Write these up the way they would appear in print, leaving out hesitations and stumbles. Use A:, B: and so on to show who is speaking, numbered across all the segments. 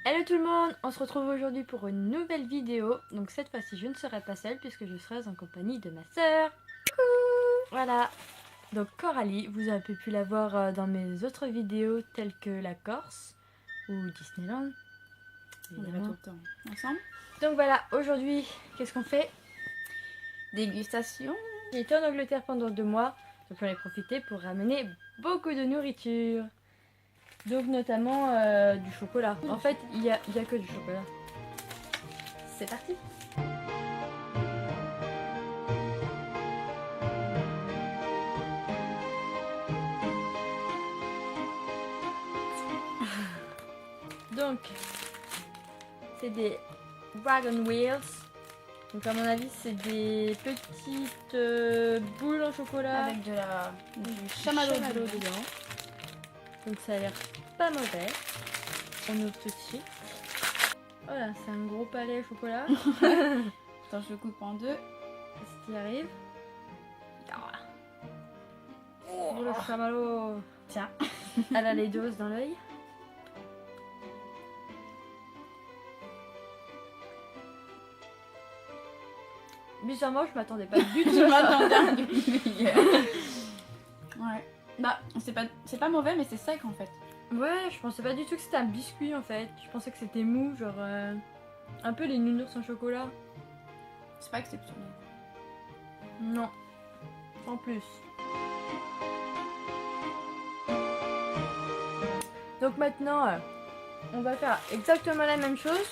A: Hello tout le monde, on se retrouve aujourd'hui pour une nouvelle vidéo. Donc cette fois-ci je ne serai pas seule puisque je serai en compagnie de ma sœur. Voilà. Donc Coralie, vous avez pu la voir dans mes autres vidéos telles que la Corse ou Disneyland.
B: On est là tout le temps ensemble.
A: Donc voilà, aujourd'hui, qu'est-ce qu'on fait?
B: Dégustation.
A: J'ai été en Angleterre pendant 2 mois, donc j'en ai profité pour ramener beaucoup de nourriture. Donc notamment du chocolat. En fait, il y a que du chocolat. C'est parti. Donc, c'est des Wagon Wheels. Donc à mon avis, c'est des petites boules en chocolat
B: Avec du
A: du
B: chamallow
A: dedans. Donc ça a l'air pas mauvais. On ouvre tout de suite. Voilà, c'est un gros palais au chocolat.
B: Attends, je le coupe en deux.
A: Qu'est-ce qui arrive? Oh, le chamallow.
B: Tiens.
A: Elle a les doses dans l'œil. Bizarrement, je m'attendais pas du tout.
B: Je m'attendais à un meilleur. Ouais. Bah, c'est pas mauvais, mais c'est sec en fait.
A: Ouais, je pensais pas du tout que c'était un biscuit en fait. Je pensais que c'était mou, genre un peu les nounours en chocolat.
B: C'est pas exceptionnel.
A: Non, en plus. Donc maintenant, on va faire exactement la même chose,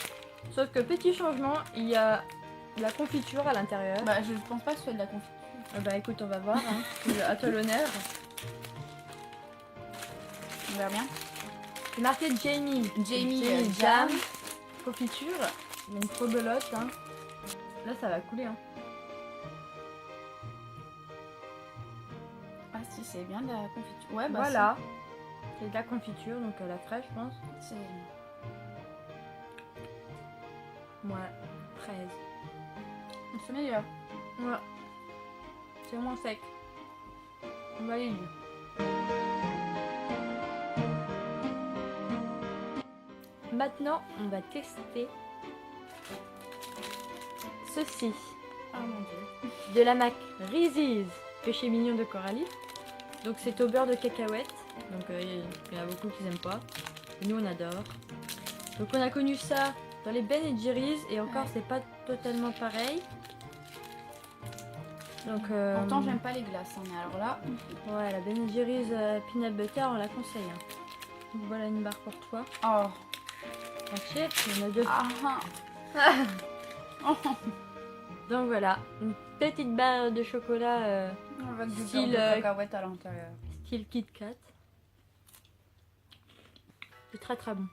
A: sauf que petit changement, il y a de la confiture à l'intérieur.
B: Bah, je pense pas que ce soit de la confiture.
A: Bah écoute, on va voir, hein. À toi l'honneur.
B: On verra bien.
A: C'est marqué Jamie
B: Jam.
A: confiture. Il y a une trop belote, hein. Là, ça va couler, hein.
B: Ah si, c'est bien de la confiture. Ouais, bah
A: Voilà. C'est de la confiture, donc à la fraîche, je pense.
B: c'est...
A: Ouais, 13.
B: C'est meilleur.
A: Ouais. C'est moins sec. On va aller lire. Maintenant, on va tester ceci.
B: Ah mon dieu.
A: De la Mac Reese's, péché mignon de Coralie. Donc c'est au beurre de cacahuète. Donc il y en a beaucoup qui n'aiment pas. Et nous on adore. Donc on a connu ça dans les Ben Jerry's et encore
B: Ouais.
A: c'est pas totalement pareil. Donc
B: Pourtant, j'aime pas les glaces, hein, mais alors là...
A: ouais, la Ben Jerry's peanut butter on la conseille. Hein. Donc voilà une barre pour toi.
B: Oh.
A: Entière, il y en a 2.
B: Ah. Oh.
A: Donc voilà, une petite barre de chocolat
B: Avec du
A: Style,
B: beurre de cacahuète à l'intérieur.
A: style Kit Kat. C'est très très bon.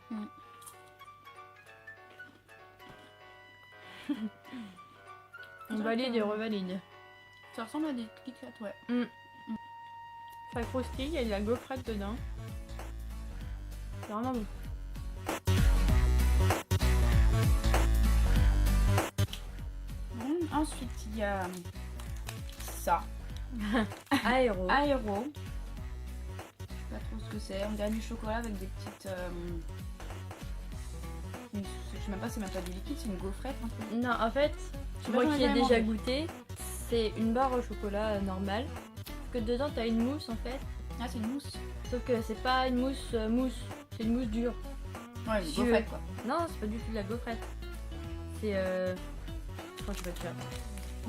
A: On valide et revalide.
B: Ça ressemble à des Kit Kat, ouais.
A: Ça croustille, il y a de la gaufrette dedans. C'est vraiment bon.
B: Ensuite, il y a ça.
A: Aéro.
B: Aéro. Je sais pas trop ce que c'est. On dirait du chocolat avec des petites... Je sais même pas, c'est même pas du liquide, c'est une gaufrette un peu.
A: Non, en fait,
B: Je sais
A: moi
B: pas, j'en ai
A: qui ai
B: jamais
A: déjà
B: mangé.
A: goûté, c'est une barre au chocolat normale. Que dedans, t'as une mousse en fait.
B: Ah, c'est une mousse.
A: Sauf que c'est pas une mousse mousse, c'est une mousse dure.
B: Ouais, une
A: Si tu veux.
B: gaufrette quoi.
A: Non, c'est pas du tout de la gaufrette. C'est Quand tu vas te faire.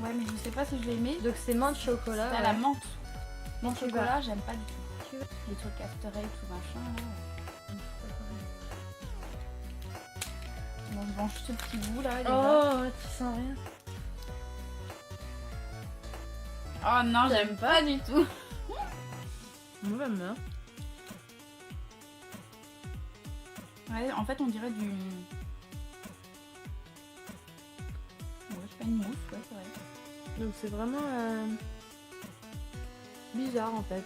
B: Ouais, mais je sais pas si je vais aimer.
A: Donc c'est menthe chocolat.
B: C'est à la menthe. Menthe
A: Tu
B: chocolat, j'aime pas du tout.
A: Tu veux.
B: Les trucs after eight ou machin. Là. Bon, je mange ce petit bout là. déjà.
A: Oh, tu sens rien.
B: Oh non, j'aime pas du tout.
A: Moi j'aime bien.
B: Ouais, en fait, on dirait du. Ouais, c'est pas une mousse, ouais, c'est vrai.
A: Donc c'est vraiment bizarre en fait.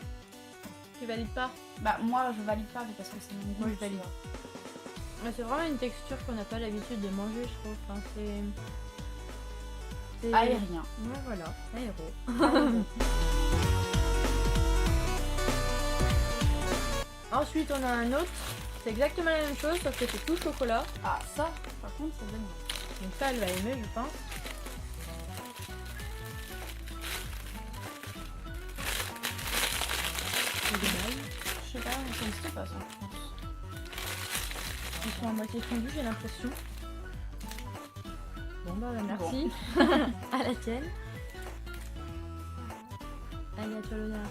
A: Tu valides pas?
B: Bah, moi, je valide pas, mais parce que c'est mon goût.
A: Moi, je valide. Mais c'est vraiment une texture qu'on n'a pas l'habitude de manger, je trouve. Enfin, c'est
B: Aérien.
A: Ouais, voilà, aéro. Ensuite, on a un autre C'est exactement la même chose, sauf que c'est tout chocolat.
B: Ah, ça, par contre, ça donne.
A: Donc ça, elle va aimer, je pense. C'est dommage.
B: Je sais pas, ça n'existe pas ça, je pense.
A: Ils sont à moitié fondus, j'ai l'impression. Bon bah merci. À la tienne. Allez, à toi l'honneur.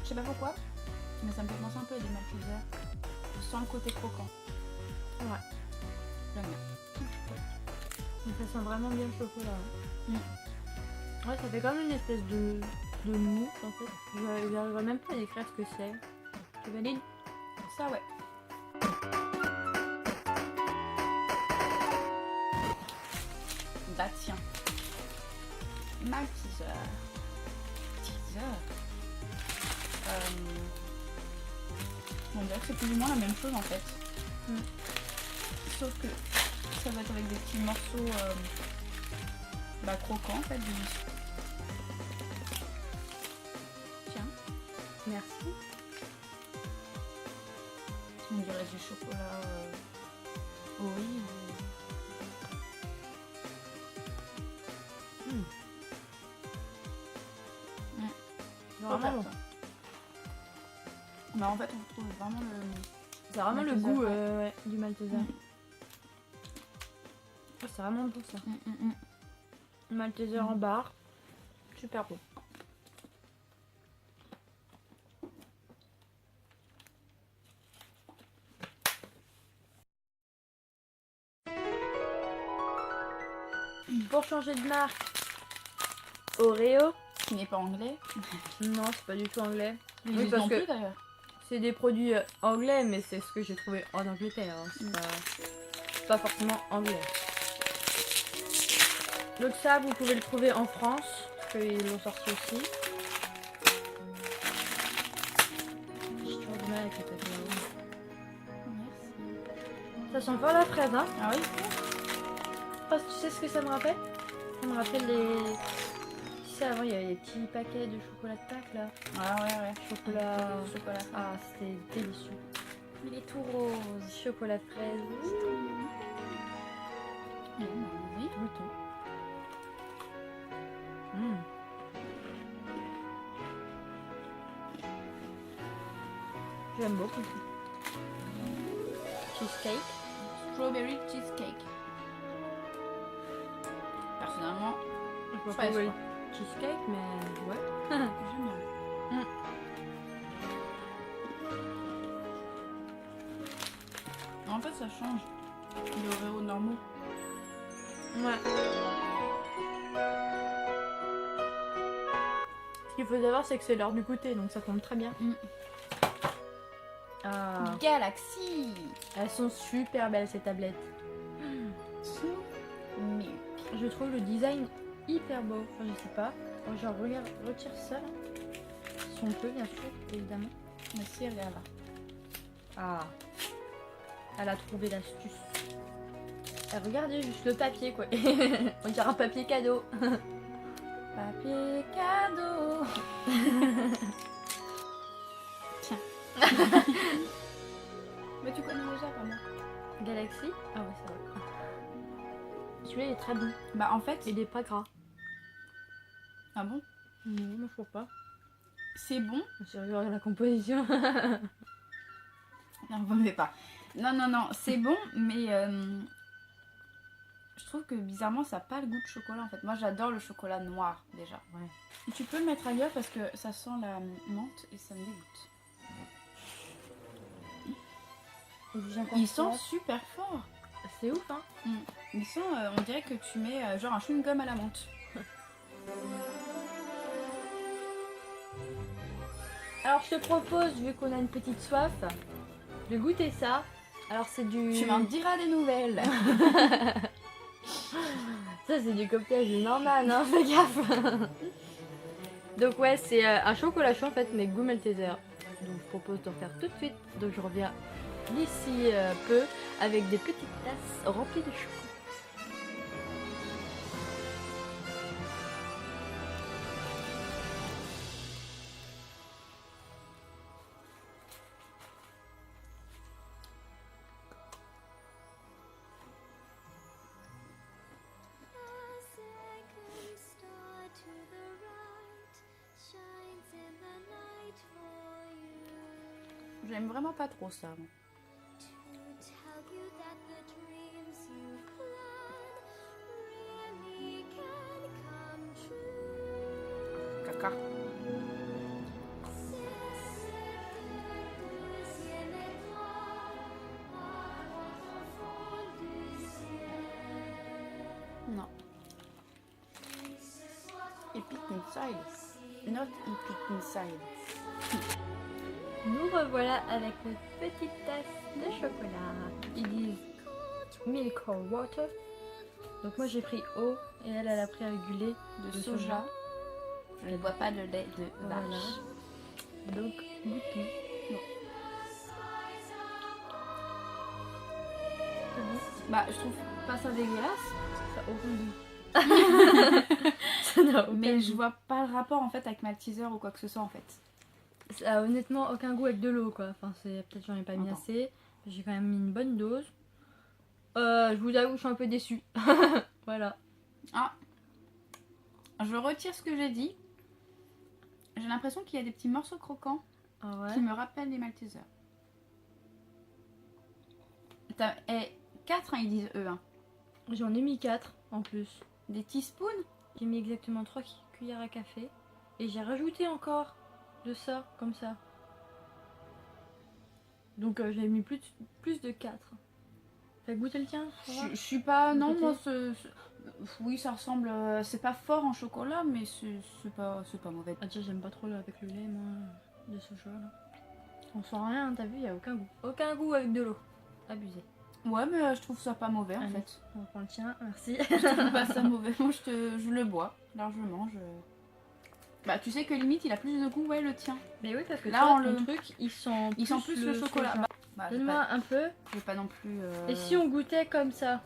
B: Je sais pas pourquoi, mais ça me fait penser un peu à des Maltesers. Sans le côté croquant.
A: Ouais.
B: J'aime bien.
A: Mais ça sent vraiment bien le chocolat.
B: Mm.
A: Ouais, ça fait comme une espèce de mousse en fait. J'arriverai même pas à décrire ce que c'est. Tu valides?
B: Ça, ouais. Bah tiens. Malteser. Teaser. On dirait que c'est plus ou moins la même chose en fait.
A: Mm.
B: Sauf que ça va être avec des petits morceaux croquants en fait. Tiens,
A: Merci.
B: on dirait du chocolat oui
A: Vraiment bon.
B: Bah en fait on retrouve vraiment le...
A: C'est vraiment le
B: Malteser,
A: goût
B: ouais.
A: ouais, du Malteser. Oh, c'est vraiment bon ça. Malteser en barre. Super bon. Pour changer de marque, Oreo.
B: Qui n'est pas anglais.
A: Non, c'est pas du tout anglais.
B: Oui,
A: Oui, parce
B: non
A: que
B: plus d'ailleurs.
A: c'est des produits anglais, mais c'est ce que j'ai trouvé en Angleterre. Hein. C'est pas forcément anglais. Donc ça, vous pouvez le trouver en France, parce qu'ils l'ont sorti aussi. J'ai toujours du mal avec les papiers.
B: Merci.
A: Ça sent fort la fraise, hein.
B: Ah oui.
A: Oh, tu sais ce que ça me rappelle? Ça me rappelle les... Tu sais, avant, il y avait des petits paquets de chocolat de Pâques, là.
B: Ah ouais.
A: Chocolat...
B: Chocolat.
A: Ah, c'était délicieux. Il est tout rose. Chocolat fraise.
B: Oui.
A: Goûtons. Mmh. J'aime beaucoup. Cheesecake.
B: Strawberry cheesecake. Personnellement,
A: Je peux
B: fraise,
A: pas
B: quoi.
A: cheesecake, mais ouais.
B: J'aime bien. En fait, ça change des Oreos normaux.
A: Ouais. Ce qu'il faut savoir, c'est que c'est l'heure du goûter, donc ça tombe très bien. Ah,
B: Galaxy.
A: elles sont super belles ces tablettes.
B: Milk.
A: Je trouve le design hyper beau. Enfin, je sais pas. Genre, regarde, retire ça là. Si on peut, bien sûr, évidemment.
B: Merci, regarde là.
A: Ah, elle a trouvé l'astuce. Regardez juste le papier quoi. On dirait un papier cadeau.
B: Papier cadeau. Tiens. Mais tu connais déjà pas moi.
A: Galaxy. Ah ouais, ça va. Celui-là il est très bon.
B: Bah en fait.
A: Il est pas gras.
B: Ah bon?
A: Non, moi je trouve pas.
B: C'est bon.
A: J'ai regardé la composition.
B: Non, vous m'aimez pas. Non, c'est bon, mais je trouve que bizarrement ça n'a pas le goût de chocolat en fait. Moi j'adore le chocolat noir déjà.
A: Ouais.
B: Et tu peux le mettre ailleurs parce que ça sent la menthe et ça me dégoûte. Il sent super fort.
A: C'est ouf hein.
B: Il sent, on dirait que tu mets genre un chewing-gum à la menthe.
A: Alors je te propose, vu qu'on a une petite soif, de goûter ça. Alors c'est du...
B: Tu m'en diras des nouvelles.
A: Ça c'est du cocktail de Norman, hein, fais gaffe. Donc ouais, c'est un chocolat chaud en fait, mais goût Malteser. Donc je propose d'en faire tout de suite. Donc je reviens d'ici peu avec des petites tasses remplies de chocolat.
B: J'aime vraiment pas trop ça. Moi. Caca. Non. Epic inside. Not epic inside.
A: Nous revoilà avec notre petite tasse de chocolat. Ils disent milk or water. Donc moi j'ai pris eau et elle a pris avec du lait
B: De soja. Je ne bois pas de lait de
A: Voilà.
B: vache.
A: Donc goûtons.
B: Bah, je trouve pas ça dégueulasse.
A: Ça a aucun goût. Ça n'a aucun
B: Mais
A: goût.
B: je vois pas le rapport en fait avec Malteser ou quoi que ce soit en fait.
A: Ça a honnêtement aucun goût avec de l'eau quoi. Enfin c'est peut-être j'en ai pas mis
B: Attends.
A: assez. J'ai quand même mis une bonne dose. Je vous avoue je suis un peu déçue. Voilà.
B: Ah. Je retire ce que j'ai dit. J'ai l'impression qu'il y a des petits morceaux croquants
A: Ah ouais.
B: qui me rappellent les Maltesers. Et 4, hein, ils disent eux. Hein.
A: J'en ai mis 4 en plus.
B: Des teaspoons.
A: J'ai mis exactement 3 cuillères à café. Et j'ai rajouté encore de ça, comme ça. Donc j'ai mis plus de 4. Fais goûter le tien. ça va
B: Je suis pas.
A: De
B: Non,
A: côté.
B: moi, oui, ça ressemble. C'est pas fort en chocolat, mais c'est pas mauvais.
A: Ah déjà j'aime pas trop avec le lait moi, de ce choix là. On sent rien, t'as vu, il y a aucun goût. Aucun goût avec de l'eau. Abusé.
B: Ouais, mais je trouve ça pas mauvais en
A: Allez.
B: fait.
A: On prend le tien, merci.
B: Je trouve pas ça mauvais. Moi, je le bois largement. Bah, tu sais que limite, il a plus de goût, ouais, le tien.
A: Mais oui, parce que
B: Là,
A: toi,
B: on
A: ton
B: le-
A: truc, il sent
B: plus le chocolat.
A: soja.
B: Bah, je vais
A: Donne-moi
B: pas,
A: un peu.
B: je vais pas non plus.
A: Et si on goûtait comme ça?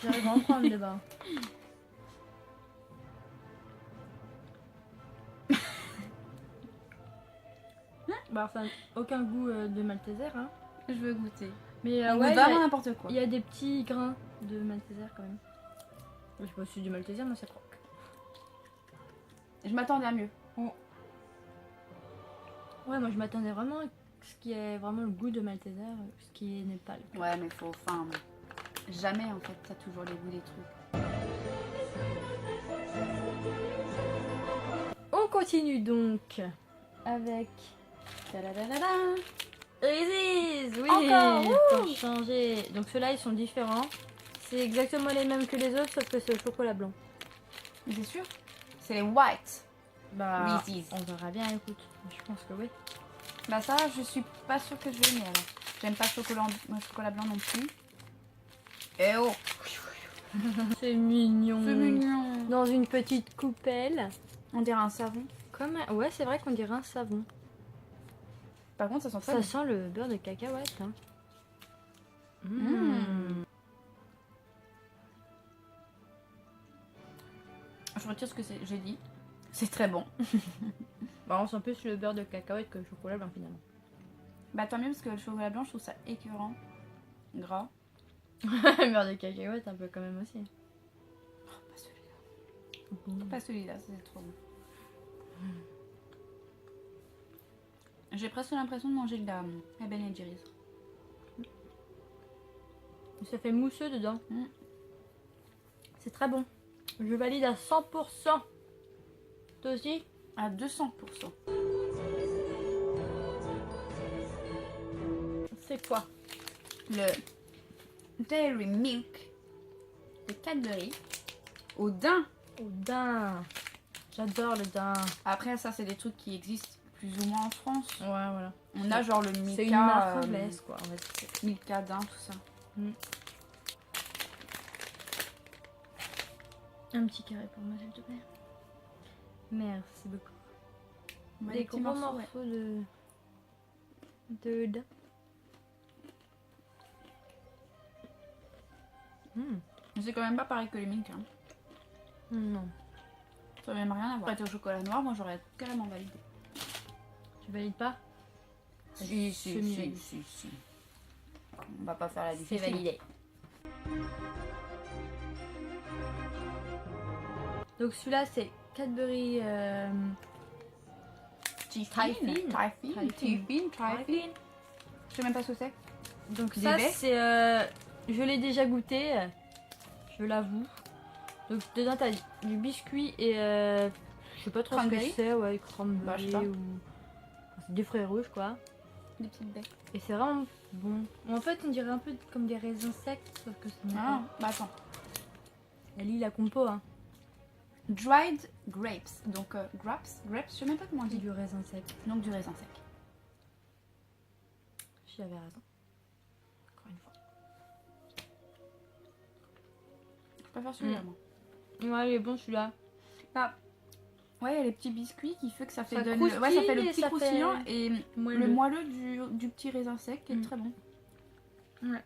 A: J'arrive à en prendre des barres. Bah enfin, aucun goût de Malteser hein.
B: Je veux goûter.
A: Mais
B: On
A: ouais,
B: goûte vraiment n'importe quoi.
A: il y a des petits grains de Malteser quand même. Je sais pas si c'est du Malteser, mais ça croque.
B: Je m'attendais à mieux.
A: Ouais, moi je m'attendais vraiment à ce qui est vraiment le goût de Malteser, ce qui n'est pas le cas.
B: Ouais, mais faut. Enfin. Jamais en fait, t'as toujours les goûts des trucs.
A: On continue donc avec
B: Ta-da-da-da-da.
A: Reese's, oui,
B: Encore,
A: pour changer. Donc ceux-là ils sont différents. C'est exactement les mêmes que les autres, sauf que c'est au chocolat blanc.
B: Mais c'est sûr. C'est les white.
A: Bah,
B: Reese's.
A: on verra bien, écoute. Je pense que oui.
B: Bah ça, je suis pas sûre que je vais aimer alors. J'aime pas le chocolat blanc non plus. Eh oh,
A: C'est mignon.
B: c'est mignon.
A: Dans une petite coupelle.
B: On dirait un savon.
A: Comme un... Ouais, c'est vrai qu'on dirait un savon.
B: Par contre, ça sent
A: Ça
B: pas.
A: sent le beurre de cacahuète. Hein.
B: Mmh. Je retire ce que j'ai dit. C'est très bon.
A: Bah, on sent plus le beurre de cacahuète que le chocolat blanc finalement.
B: Bah tant mieux parce que le chocolat blanc, je trouve ça écœurant. Gras.
A: Le beurre de cacahuète un peu quand même aussi.
B: Pas celui-là. Pas celui-là, c'est trop bon. J'ai presque l'impression de manger de la Ben Jerry's.
A: Ça fait mousseux dedans.
B: Mm.
A: C'est très bon. Je valide à 100%. Toi aussi?
B: À 200%.
A: C'est quoi?
B: Le Dairy Milk de Cadbury au daim.
A: Au daim. J'adore le daim.
B: Après, ça, c'est des trucs qui existent plus ou moins en France.
A: Ouais, voilà.
B: On a genre le Milka.
A: C'est une marque anglaise quoi. On va dire.
B: Milka daim, tout ça.
A: Un petit carré pour moi s'il te plaît. Merci beaucoup.
B: Ouais,
A: Des
B: des petits
A: gros
B: morceaux,
A: morceaux de daim.
B: Mais c'est quand même pas pareil que les Milka. Hein.
A: Non.
B: Ça n'a même rien à voir. Avec au chocolat noir, moi j'aurais carrément validé.
A: Tu valides pas?
B: Si.
A: Semi-validé.
B: Si. On va pas faire la
A: C'est
B: difficile.
A: validé. Donc celui-là c'est Cadbury
B: Typhine. Je sais même pas ce que c'est.
A: Donc
B: Des
A: ça
B: baies.
A: c'est... je l'ai déjà goûté, je l'avoue. Donc dedans t'as du biscuit et... je sais pas trop ce que
B: Cranberry.
A: c'est, ouais,
B: Bah, je
A: cranberry
B: sais pas.
A: ou... C'est des fruits rouges quoi.
B: Des petites baies.
A: Et c'est vraiment bon. En fait on dirait un peu comme des raisins secs, sauf que c'est
B: Ah, bah attends.
A: Elle lit la compo hein.
B: Dried grapes. Donc, grapes, je sais même pas comment on
A: C'est
B: dit.
A: du raisin sec.
B: Donc, du raisin sec.
A: J'avais raison. Encore une fois.
B: Je préfère celui-là, moi.
A: Ouais il est bon celui-là.
B: Bah, ouais, il y a les petits biscuits qui fait que ça fait,
A: Ça
B: ouais, ça
A: croustille
B: fait le
A: et
B: petit
A: ça
B: croustillant
A: fait
B: et
A: moelleux.
B: le moelleux du petit raisin sec qui est très bon.
A: Ouais.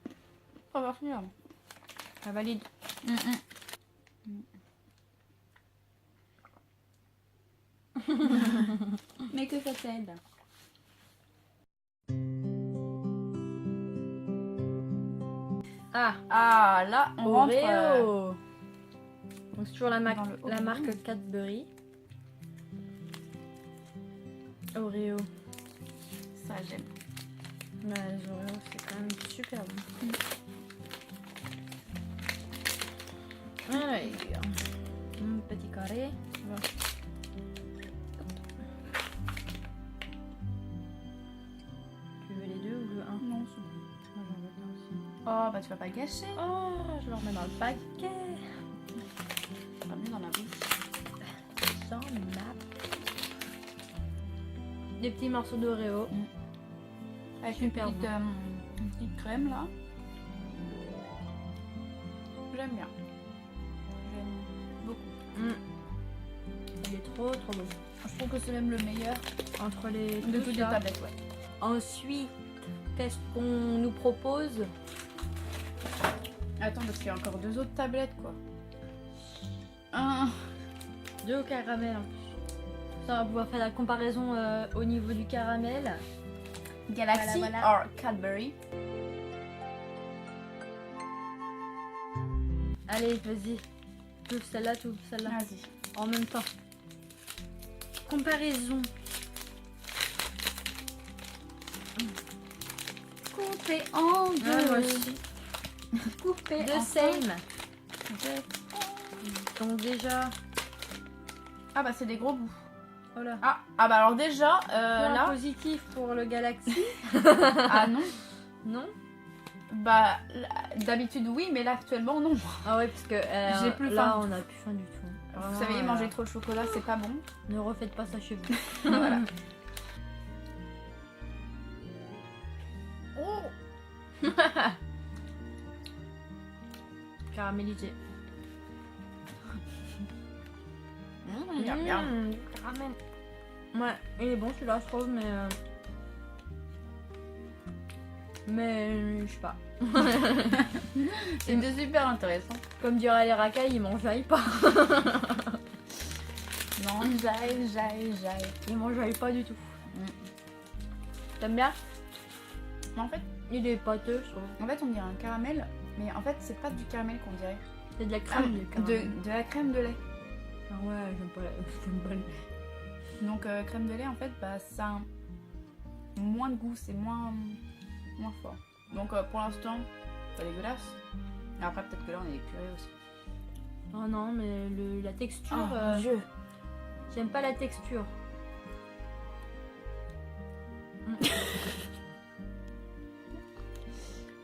B: Je préfère celui-là, moi.
A: Ça valide.
B: Mais que ça t'aide.
A: Ah,
B: Ah, là, on rentre...
A: Oreo. Donc c'est toujours la,
B: dans le
A: la
B: Oreo.
A: marque Cadbury. Oreo.
B: Ça, j'aime.
A: Ouais, les Oreos c'est quand même super bon. Ouais, petit carré. Voilà. Tu veux les deux ou le un?
B: Non, c'est bon.
A: Moi j'en veux un aussi.
B: Oh, bah tu vas pas gâcher.
A: Oh, je le remets dans le paquet.
B: Ça va mieux dans la bouche.
A: Sans ma... Des petits morceaux d'Oreo.
B: Avec
A: Super
B: une petite crème, là. J'aime bien. J'aime beaucoup.
A: Il est trop trop bon.
B: Je trouve que c'est même le meilleur
A: Entre les
B: de
A: tous,
B: toutes les
A: là.
B: tablettes, ouais.
A: Ensuite, qu'est-ce qu'on nous propose?
B: Attends, parce qu'il y a encore 2 autres tablettes, quoi. Un...
A: 2 au caramel en plus. Ça, on va pouvoir faire la comparaison au niveau du caramel.
B: Galaxy
A: Voilà.
B: or Cadbury.
A: Allez, vas-y. Tout celle-là, tout celle-là.
B: Vas-y.
A: En même temps. Comparaison.
B: Coupé en deux.
A: Ouais, moi aussi.
B: Coupé
A: De
B: en
A: same.
B: deux.
A: Donc déjà...
B: Ah bah c'est des gros bouts.
A: Oh là.
B: Ah bah alors déjà,
A: Point
B: là...
A: positif pour le Galaxy.
B: Ah non.
A: Non?
B: Bah d'habitude oui, mais là actuellement non.
A: Ah ouais, parce que
B: J'ai plus
A: là,
B: faim.
A: on a plus faim du tout.
B: Vous
A: Vraiment,
B: savez, manger trop de chocolat, c'est pas bon.
A: Ne refaites pas ça chez vous.
B: Voilà. Oh.
A: Caramélisé.
B: Bien, bien.
A: Caramel. Ouais, il est bon celui-là, je trouve, mais je sais pas.
B: C'était super intéressant.
A: Comme diraient les racailles, ils m'enjaillent pas.
B: Non, j'aille.
A: Ils m'enjaillent pas du tout. T'aimes bien?
B: Mais en fait,
A: Il est pâteux, je trouve.
B: on dirait un caramel, mais en fait, c'est pas du caramel qu'on dirait.
A: C'est de la crème de caramel.
B: de la crème de lait.
A: Ah ouais, j'aime pas, j'aime pas le lait.
B: Donc crème de lait, en fait, bah ça a moins de goût, c'est moins fort. Donc pour l'instant, pas dégueulasse. Mais après, peut-être que là, on est épuré aussi.
A: Oh non, mais la texture...
B: Oh mon Dieu.
A: J'aime pas la texture.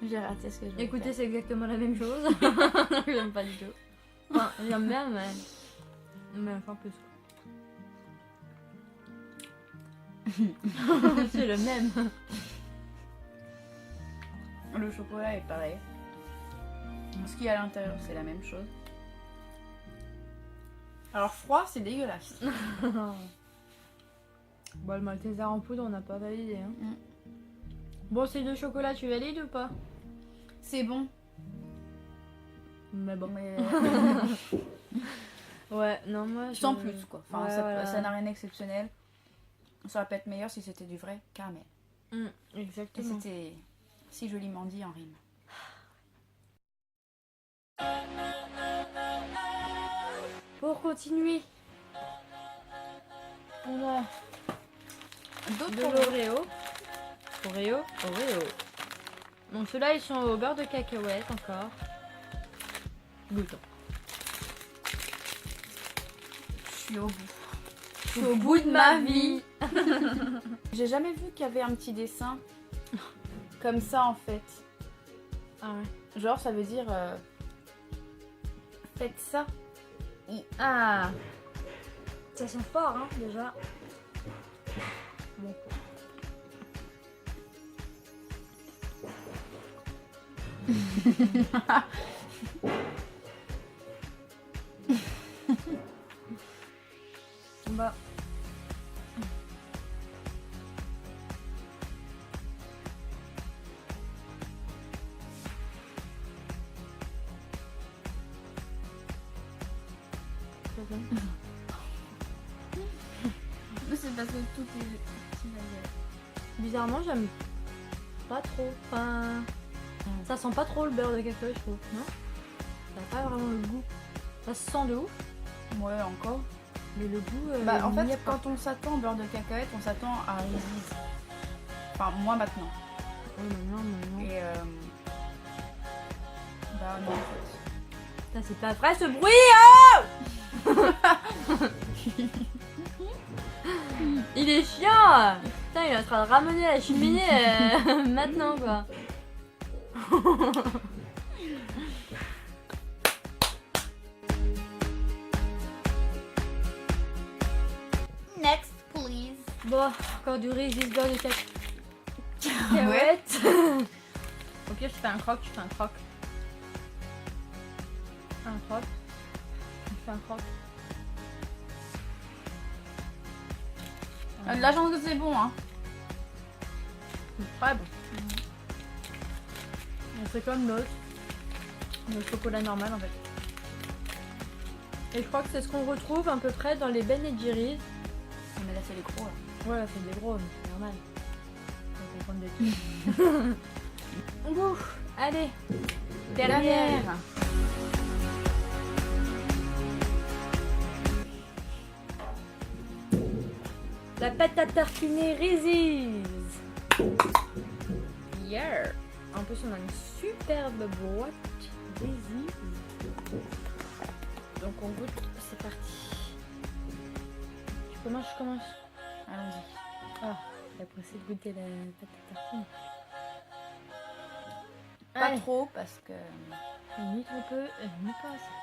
B: J'ai raté ce que je voulais
A: Écoutez,
B: faire.
A: c'est exactement la même chose. J'aime pas du tout. Enfin, j'aime bien, mais enfin plus. C'est le même.
B: Le chocolat est pareil. Ce qu'il y a à l'intérieur, c'est la même chose. Alors froid, c'est dégueulasse.
A: Bon, le Malteser en poudre, on n'a pas validé. Hein.
B: Mm.
A: Bon, c'est de chocolat, tu valides ou pas?
B: C'est bon,
A: Mais bon.
B: mais
A: Ouais, non, moi.
B: sans plus quoi. Enfin,
A: Ouais,
B: ça
A: voilà.
B: n'a rien d'exceptionnel. Ça aurait pu être meilleur si c'était du vrai caramel. Et
A: Exactement.
B: c'était si joliment dit en rime.
A: Pour continuer. On a
B: D'autres
A: de l'Oreo. Oreo. Donc ceux-là, ils sont au beurre de cacahuète encore. Goûtons.
B: Je suis au bout.
A: Je suis au bout de ma vie.
B: J'ai jamais vu qu'il y avait un petit dessin comme ça en fait.
A: Ah ouais.
B: Genre ça veut dire faites ça.
A: Ah. Ça sent fort, hein, déjà. Bon. Bah.
B: C'est parce que tout est
A: Bizarrement, j'aime pas trop. Enfin, ça sent pas trop le beurre de cacao, je trouve. Non, ça n'a pas vraiment le goût. Ça se sent de ouf,
B: Ouais, encore.
A: mais le goût.
B: Bah, en
A: il n'y
B: fait,
A: a pas.
B: quand on s'attend au beurre de cacahuète, on s'attend à Reese's. Enfin, moi maintenant.
A: Oh, non.
B: Et bah, non, en fait.
A: Ça, c'est pas vrai ce bruit, oh. Il est chiant. Putain, il est en train de ramener la cheminée maintenant, quoi.
B: Next, please.
A: Bon, encore du Reese's beurre de cacahuète.
B: Ouais.
A: Ok, je fais un croc, je fais un croc. Un croc. Je fais un croc.
B: De la chance que c'est bon, hein.
A: C'est très bon. C'est comme l'autre. Le chocolat normal en fait. Et je crois que c'est ce qu'on retrouve à peu près dans les Ben Jerry's.
B: Mais là, c'est les gros, là.
A: Ouais, là c'est des gros, mais c'est normal. Faut comprendre des trucs. Ouf, allez, dernière. La pâte à tartiner Reese's. Yeah. En plus, on a une superbe boîte Reese's. Donc on goûte, c'est parti. Tu commences, je commence.
B: Allons-y.
A: Ah, t'as pressé de goûter la pâte à tartiner.
B: Pas
A: Allez.
B: trop, parce que...
A: Ni trop peu, ni pas assez.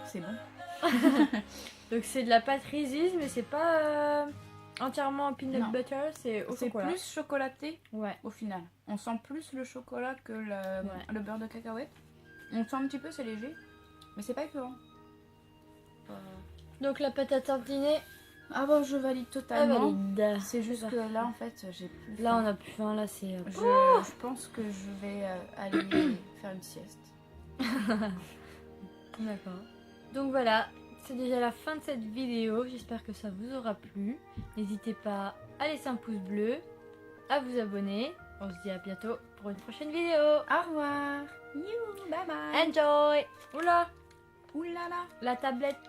B: C'est bon.
A: Donc c'est de la pâte Reese's, mais c'est pas entièrement peanut
B: Non.
A: butter, c'est au
B: C'est
A: chocolat.
B: plus chocolaté,
A: Ouais.
B: au final. On sent plus le chocolat que
A: Ouais.
B: le beurre de cacahuète. On sent un petit peu, c'est léger. Mais c'est pas écœurant.
A: Donc la pâte à tartiner,
B: Ah bah, je valide totalement.
A: valide.
B: C'est juste que là, en fait, j'ai plus
A: Là
B: faim.
A: on a plus faim, là c'est...
B: Je pense que je vais aller faire une sieste.
A: D'accord. Donc voilà, c'est déjà la fin de cette vidéo. J'espère que ça vous aura plu. N'hésitez pas à laisser un pouce bleu, à vous abonner. On se dit à bientôt pour une prochaine vidéo.
B: Au revoir. You, bye bye.
A: Enjoy. Oula,
B: Ouh là là.
A: la tablette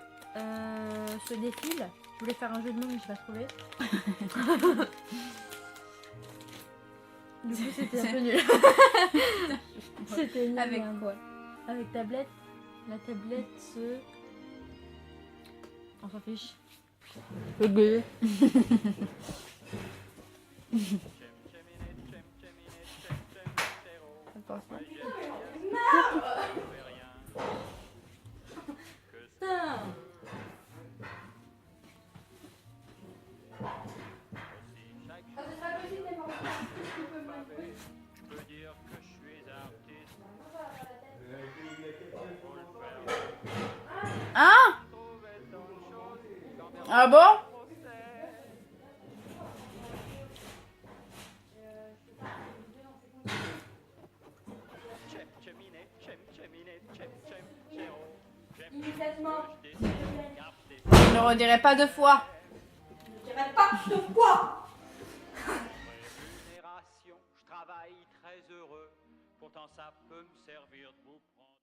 A: se défile. Je voulais faire un jeu de mots mais je l'ai pas trouvé. Du coup c'était un peu nul. C'était nul.
B: Avec
A: merde.
B: quoi?
A: Avec tablette. La tablette se... On s'en fiche. Ok.
B: Hein? Ah bon? Je ne redirai pas deux fois.
C: Je travaille très heureux, pourtant ça peut me servir de vous prendre.